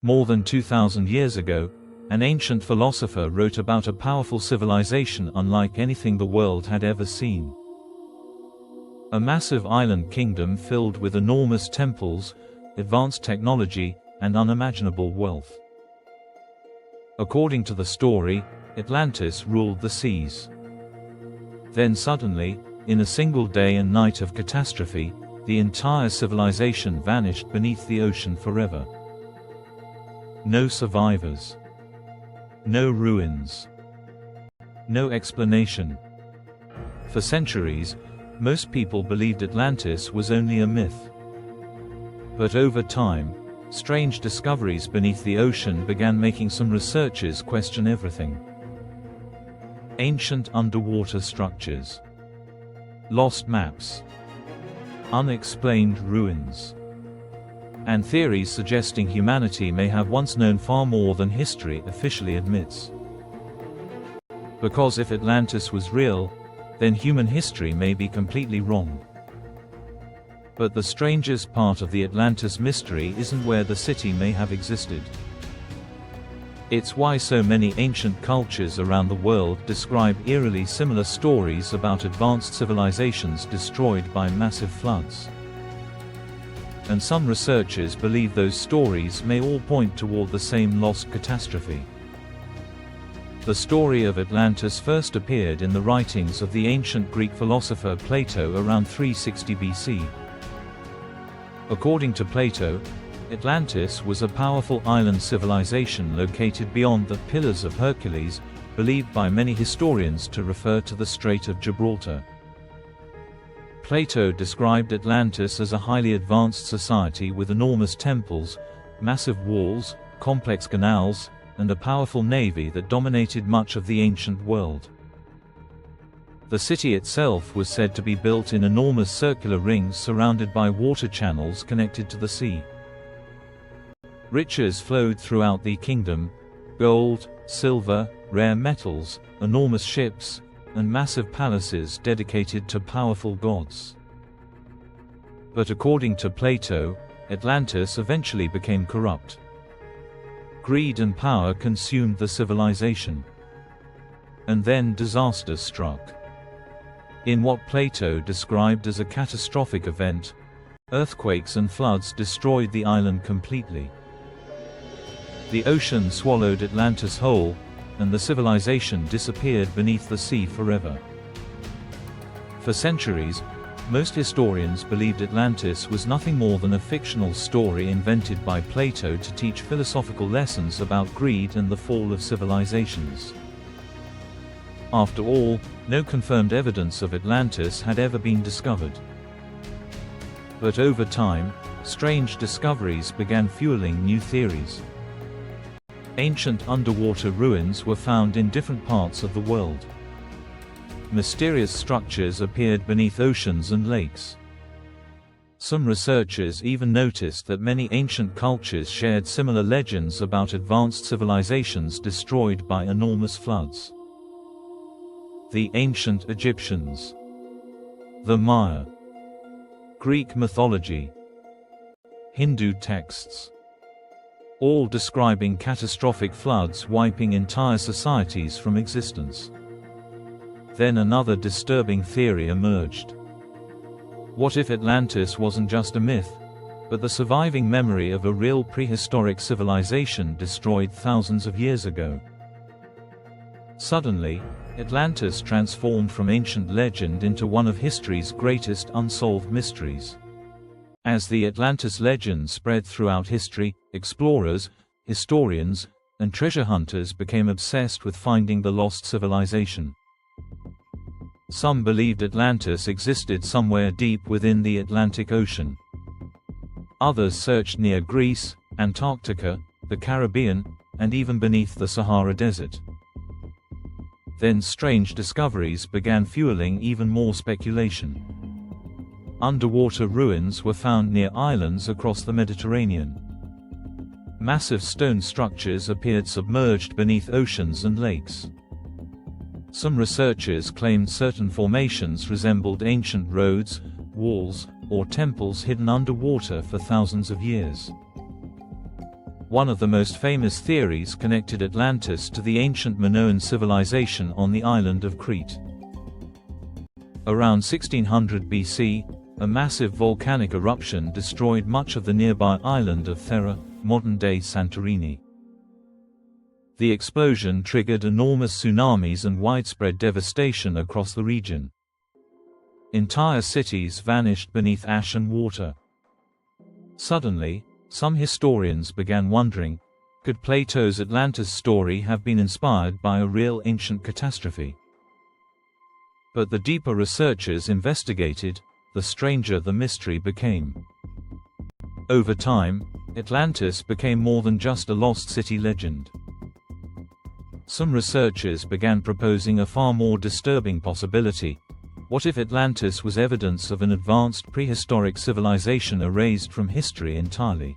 More than 2,000 years ago, an ancient philosopher wrote about a powerful civilization unlike anything the world had ever seen. A massive island kingdom filled with enormous temples, advanced technology, and unimaginable wealth. According to the story, Atlantis ruled the seas. Then suddenly, in a single day and night of catastrophe, the entire civilization vanished beneath the ocean forever. No survivors. No ruins. No explanation. For centuries, most people believed Atlantis was only a myth. But over time, strange discoveries beneath the ocean began making some researchers question everything. Ancient underwater structures. Lost maps. Unexplained ruins. And theories suggesting humanity may have once known far more than history officially admits. Because if Atlantis was real, then human history may be completely wrong. But the strangest part of the Atlantis mystery isn't where the city may have existed. It's why so many ancient cultures around the world describe eerily similar stories about advanced civilizations destroyed by massive floods. And some researchers believe those stories may all point toward the same lost catastrophe. The story of Atlantis first appeared in the writings of the ancient Greek philosopher Plato around 360 BC. According to Plato, Atlantis was a powerful island civilization located beyond the Pillars of Hercules, believed by many historians to refer to the Strait of Gibraltar. Plato described Atlantis as a highly advanced society with enormous temples, massive walls, complex canals, and a powerful navy that dominated much of the ancient world. The city itself was said to be built in enormous circular rings surrounded by water channels connected to the sea. Riches flowed throughout the kingdom: gold, silver, rare metals, enormous ships, and massive palaces dedicated to powerful gods. But according to Plato, Atlantis eventually became corrupt. Greed and power consumed the civilization. And then disaster struck. In what Plato described as a catastrophic event, earthquakes and floods destroyed the island completely. The ocean swallowed Atlantis whole, and the civilization disappeared beneath the sea forever. For centuries, most historians believed Atlantis was nothing more than a fictional story invented by Plato to teach philosophical lessons about greed and the fall of civilizations. After all, no confirmed evidence of Atlantis had ever been discovered. But over time, strange discoveries began fueling new theories. Ancient underwater ruins were found in different parts of the world. Mysterious structures appeared beneath oceans and lakes. Some researchers even noticed that many ancient cultures shared similar legends about advanced civilizations destroyed by enormous floods. The ancient Egyptians, the Maya, Greek mythology, Hindu texts, all describing catastrophic floods wiping entire societies from existence. Then another disturbing theory emerged. What if Atlantis wasn't just a myth, but the surviving memory of a real prehistoric civilization destroyed thousands of years ago? Suddenly, Atlantis transformed from ancient legend into one of history's greatest unsolved mysteries. As the Atlantis legend spread throughout history, explorers, historians, and treasure hunters became obsessed with finding the lost civilization. Some believed Atlantis existed somewhere deep within the Atlantic Ocean. Others searched near Greece, Antarctica, the Caribbean, and even beneath the Sahara Desert. Then strange discoveries began fueling even more speculation. Underwater ruins were found near islands across the Mediterranean. Massive stone structures appeared submerged beneath oceans and lakes. Some researchers claimed certain formations resembled ancient roads, walls, or temples hidden underwater for thousands of years. One of the most famous theories connected Atlantis to the ancient Minoan civilization on the island of Crete. Around 1600 BC, a massive volcanic eruption destroyed much of the nearby island of Thera, modern-day Santorini. The explosion triggered enormous tsunamis and widespread devastation across the region. Entire cities vanished beneath ash and water. Suddenly, some historians began wondering, could Plato's Atlantis story have been inspired by a real ancient catastrophe? But the deeper researchers investigated, the stranger the mystery became. Over time, Atlantis became more than just a lost city legend. Some researchers began proposing a far more disturbing possibility. What if Atlantis was evidence of an advanced prehistoric civilization erased from history entirely?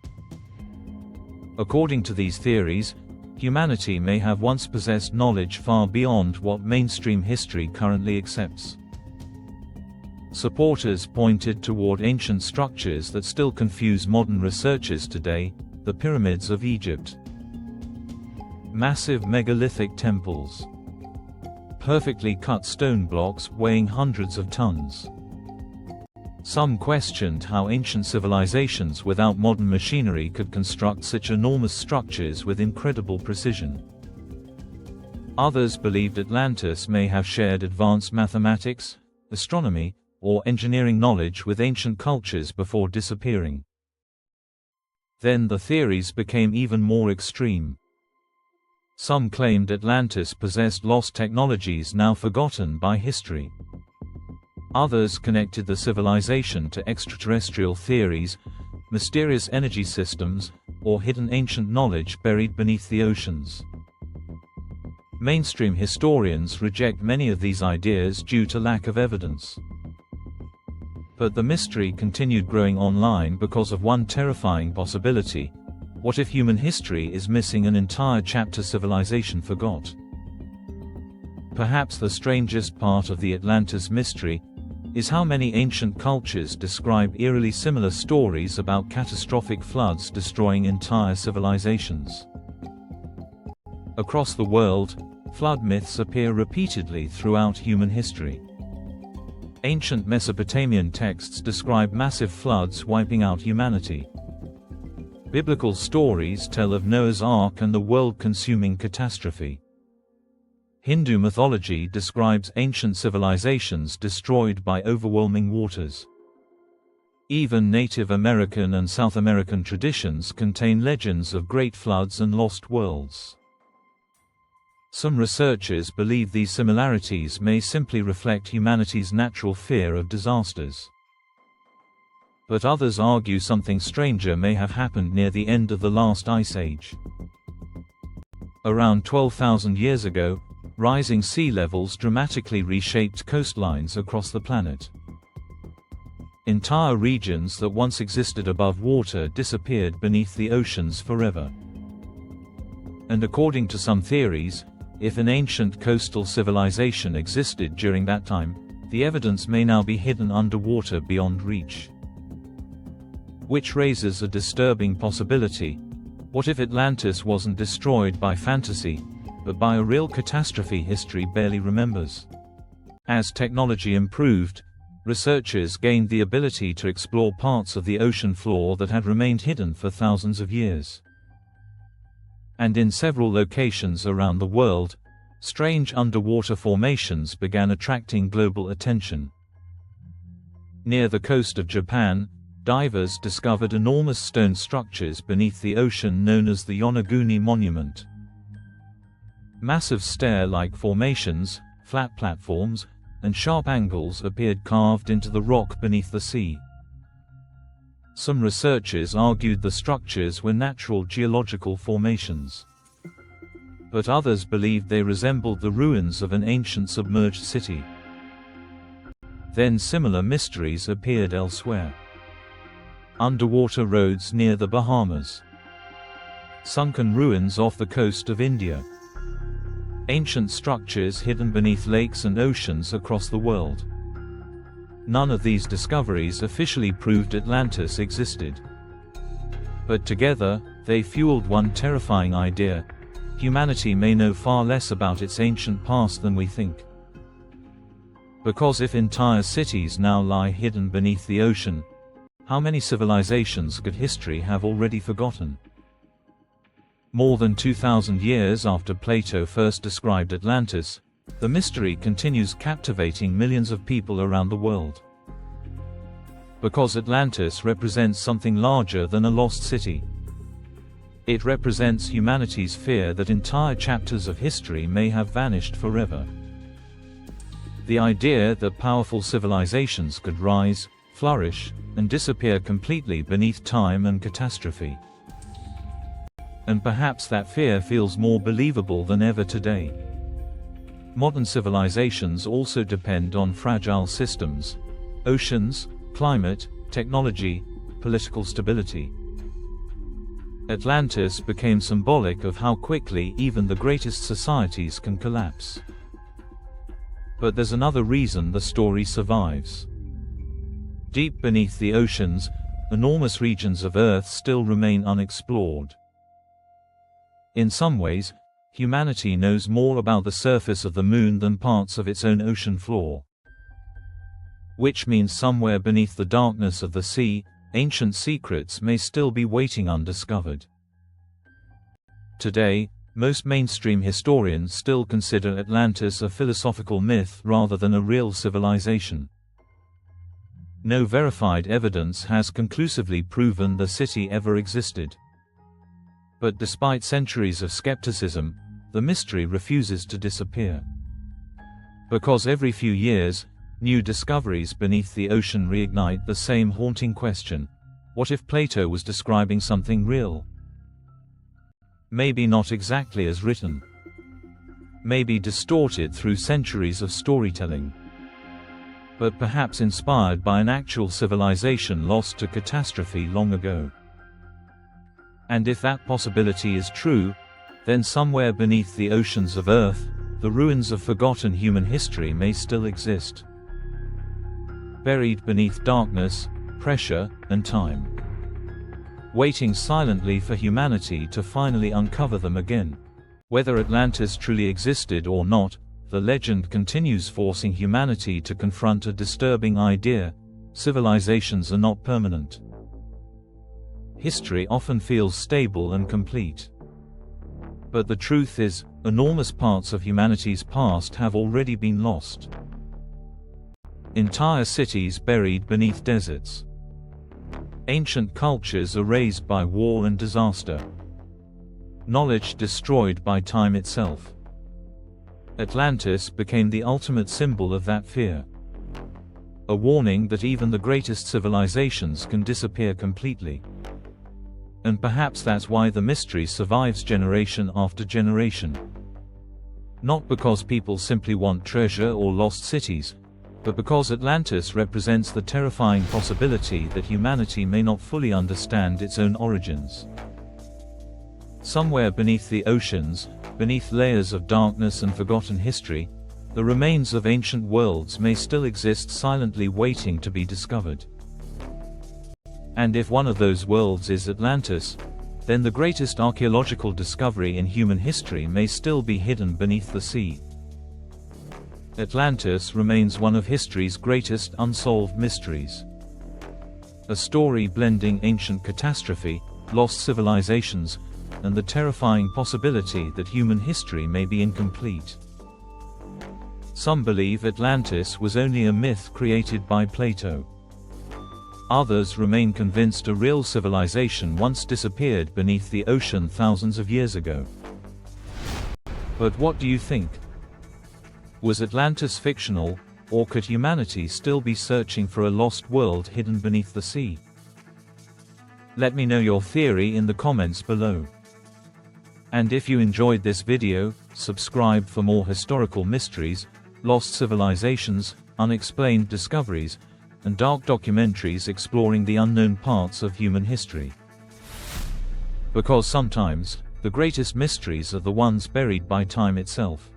According to these theories, humanity may have once possessed knowledge far beyond what mainstream history currently accepts. Supporters pointed toward ancient structures that still confuse modern researchers today: the pyramids of Egypt. Massive megalithic temples. Perfectly cut stone blocks weighing hundreds of tons. Some questioned how ancient civilizations without modern machinery could construct such enormous structures with incredible precision. Others believed Atlantis may have shared advanced mathematics, astronomy, or engineering knowledge with ancient cultures before disappearing. Then the theories became even more extreme. Some claimed Atlantis possessed lost technologies now forgotten by history. Others connected the civilization to extraterrestrial theories, mysterious energy systems, or hidden ancient knowledge buried beneath the oceans. Mainstream historians reject many of these ideas due to lack of evidence. But the mystery continued growing online because of one terrifying possibility: what if human history is missing an entire chapter civilization forgot? Perhaps the strangest part of the Atlantis mystery is how many ancient cultures describe eerily similar stories about catastrophic floods destroying entire civilizations. Across the world, flood myths appear repeatedly throughout human history. Ancient Mesopotamian texts describe massive floods wiping out humanity. Biblical stories tell of Noah's Ark and the world-consuming catastrophe. Hindu mythology describes ancient civilizations destroyed by overwhelming waters. Even Native American and South American traditions contain legends of great floods and lost worlds. Some researchers believe these similarities may simply reflect humanity's natural fear of disasters. But others argue something stranger may have happened near the end of the last ice age. Around 12,000 years ago, rising sea levels dramatically reshaped coastlines across the planet. Entire regions that once existed above water disappeared beneath the oceans forever. And according to some theories, if an ancient coastal civilization existed during that time, the evidence may now be hidden underwater beyond reach. Which raises a disturbing possibility: what if Atlantis wasn't destroyed by fantasy, but by a real catastrophe history barely remembers? As technology improved, researchers gained the ability to explore parts of the ocean floor that had remained hidden for thousands of years. And in several locations around the world, strange underwater formations began attracting global attention. Near the coast of Japan, divers discovered enormous stone structures beneath the ocean known as the Yonaguni Monument. Massive stair-like formations, flat platforms, and sharp angles appeared carved into the rock beneath the sea. Some researchers argued the structures were natural geological formations. But others believed they resembled the ruins of an ancient submerged city. Then similar mysteries appeared elsewhere. Underwater roads near the Bahamas. Sunken ruins off the coast of India. Ancient structures hidden beneath lakes and oceans across the world. None of these discoveries officially proved Atlantis existed. But together, They fueled one terrifying idea: humanity may know far less about its ancient past than we think. Because if entire cities now lie hidden beneath the ocean, how many civilizations could history have already forgotten? More than 2,000 years after Plato first described Atlantis, the mystery continues captivating millions of people around the world. Because Atlantis represents something larger than a lost city. It represents humanity's fear that entire chapters of history may have vanished forever. The idea that powerful civilizations could rise, flourish, and disappear completely beneath time and catastrophe. And perhaps that fear feels more believable than ever today. Modern civilizations also depend on fragile systems: oceans, climate, technology, political stability. Atlantis became symbolic of how quickly even the greatest societies can collapse. But there's another reason the story survives. Deep beneath the oceans, enormous regions of Earth still remain unexplored. In some ways, humanity knows more about the surface of the Moon than parts of its own ocean floor. Which means somewhere beneath the darkness of the sea, ancient secrets may still be waiting undiscovered. Today, most mainstream historians still consider Atlantis a philosophical myth rather than a real civilization. No verified evidence has conclusively proven the city ever existed. But despite centuries of skepticism, the mystery refuses to disappear. Because every few years, new discoveries beneath the ocean reignite the same haunting question: what if Plato was describing something real? Maybe not exactly as written. Maybe distorted through centuries of storytelling. But perhaps inspired by an actual civilization lost to catastrophe long ago. And if that possibility is true, then somewhere beneath the oceans of Earth, the ruins of forgotten human history may still exist. Buried beneath darkness, pressure, and time. Waiting silently for humanity to finally uncover them again. Whether Atlantis truly existed or not, the legend continues forcing humanity to confront a disturbing idea: civilizations are not permanent. History often feels stable and complete. But the truth is, enormous parts of humanity's past have already been lost. Entire cities buried beneath deserts. Ancient cultures erased by war and disaster. Knowledge destroyed by time itself. Atlantis became the ultimate symbol of that fear. A warning that even the greatest civilizations can disappear completely. And perhaps that's why the mystery survives generation after generation. Not because people simply want treasure or lost cities, but because Atlantis represents the terrifying possibility that humanity may not fully understand its own origins. Somewhere beneath the oceans, beneath layers of darkness and forgotten history, the remains of ancient worlds may still exist, silently waiting to be discovered. And if one of those worlds is Atlantis, then the greatest archaeological discovery in human history may still be hidden beneath the sea. Atlantis remains one of history's greatest unsolved mysteries. A story blending ancient catastrophe, lost civilizations, and the terrifying possibility that human history may be incomplete. Some believe Atlantis was only a myth created by Plato. Others remain convinced a real civilization once disappeared beneath the ocean thousands of years ago. But what do you think? Was Atlantis fictional, or could humanity still be searching for a lost world hidden beneath the sea? Let me know your theory in the comments below. And if you enjoyed this video, subscribe for more historical mysteries, lost civilizations, unexplained discoveries, and dark documentaries exploring the unknown parts of human history. Because sometimes, the greatest mysteries are the ones buried by time itself.